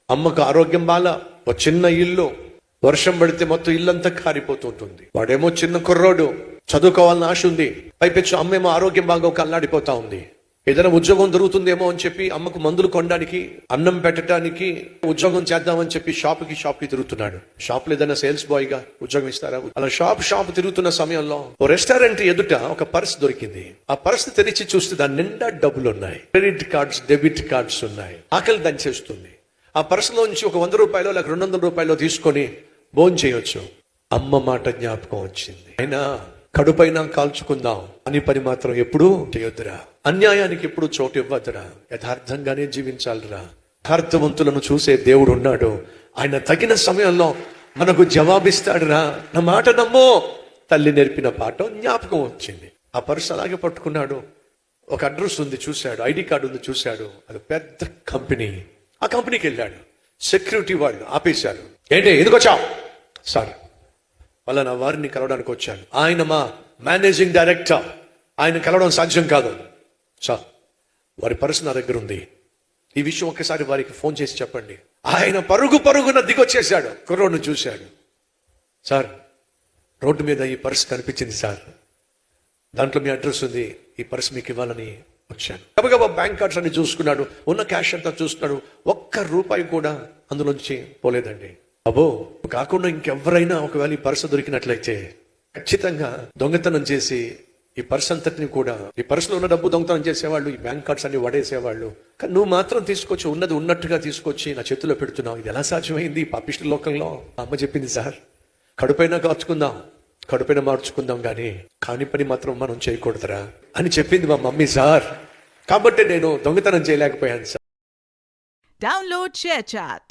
అమ్మకు ఆరోగ్యం బాల, ఒక చిన్న ఇల్లు, వర్షం పడితే మొత్తం ఇల్లంతా కారిపోతుంటుంది. వాడేమో చిన్న కుర్రోడు, చదువుకోవాలని ఆశ ఉంది. పైపెచ్చు అమ్మేమో ఆరోగ్యం బాగా అల్లాడిపోతా ఉంది. ఏదైనా ఉద్యోగం దొరుకుతుందేమో అని చెప్పి అమ్మకు మందులు కొనడానికి, అన్నం పెట్టడానికి ఉద్యోగం చేద్దామని చెప్పి షాప్కి తిరుగుతున్నాడు. షాప్ లో ఏదైనా సేల్స్ బాయ్ గా ఉద్యోగం ఇస్తారా? అలా షాప్ తిరుగుతున్న సమయంలో ఓ రెస్టారెంట్ ఎదుట ఒక పర్స్ దొరికింది. ఆ పర్స్ తెరిచి చూస్తే దాని నిండా డబ్బులు ఉన్నాయి. క్రెడిట్ కార్డ్స్, డెబిట్ కార్డ్స్ ఉన్నాయి. ఆకలి దంచేస్తుంది. ఆ పర్సులోంచి ఒక 100 రూపాయలు లేక 200 రూపాయలు తీసుకొని భోజనం చేయొచ్చు. అమ్మ మాట జ్ఞాపకం వచ్చింది. అయినా కడుపైనా కాల్చుకుందాం అని పని మాత్రం ఎప్పుడూ చేయొద్దురా. అన్యాయానికి ఎప్పుడు చోటు ఇవ్వద్దురా. యథార్థంగానే జీవించాలిరా. యథార్థవంతులను చూసే దేవుడు ఉన్నాడు. ఆయన తగిన సమయంలో మనకు జవాబిస్తాడురా. నా మాట నమ్మో. తల్లి నేర్పిన పాఠం జ్ఞాపకం వచ్చింది. ఆ పర్సు అలాగే పట్టుకున్నాడు. ఒక అడ్రస్ ఉంది చూశాడు, ఐడి కార్డు ఉంది చూశాడు. అది పెద్ద కంపెనీ. ఆ కంపెనీకి వెళ్ళాడు. సెక్యూరిటీ వాళ్ళు ఆపేశారు. ఏంటి, ఎందుకు వచ్చావు? సార్, వాళ్ళ నా వారిని కలవడానికి వచ్చాను. ఆయన మా మేనేజింగ్ డైరెక్టర్. ఆయన కలవడం సాధ్యం కాదు. సార్, వారి పర్సు నా దగ్గర ఉంది. ఈ విషయం ఒక్కసారి వారికి ఫోన్ చేసి చెప్పండి. ఆయన పరుగున దిగొచ్చేసాడు. కుర్రోడ్ని చూశాడు. సార్, రోడ్డు మీద ఈ పర్సు కనిపించింది సార్. దాంట్లో మీ అడ్రస్ ఉంది. ఈ పర్సు మీకు ఇవ్వాలని వచ్చాను. గబగబా బ్యాంక్ కార్డ్స్ అన్ని చూసుకున్నాడు. ఉన్న క్యాష్ అంతా చూస్తున్నాడు. ఒక్క రూపాయి కూడా అందులోంచి పోలేదండి. అబ్బో, కాకుండా ఇంకెవరైనా ఒకవేళ ఈ పర్సు దొరికినట్లయితే ఖచ్చితంగా దొంగతనం చేసి ఈ పర్స్ అంతటిని కూడా, ఈ పర్సులో ఉన్న డబ్బు దొంగతనం చేసేవాళ్ళు, ఈ బ్యాంక్ కార్డ్స్ అన్ని వడేసేవాళ్ళు. కానీ నువ్వు మాత్రం తీసుకొచ్చి ఉన్నది ఉన్నట్టుగా తీసుకొచ్చి నా చేతిలో పెడుతున్నావు. ఇది ఎలా సాధ్యమైంది ఈ పాపిష్టి లోకంలో? అమ్మ చెప్పింది, సార్, కడుపైనా కాచుకుందాం, కడుపైన మార్చుకుందాం, కానీ కాని పని మాత్రం మనం చేయకూడదురా అని చెప్పింది మా మమ్మీ సార్. కాబట్టి నేను దొంగతనం చేయలేకపోయాను సార్. Download ShareChat.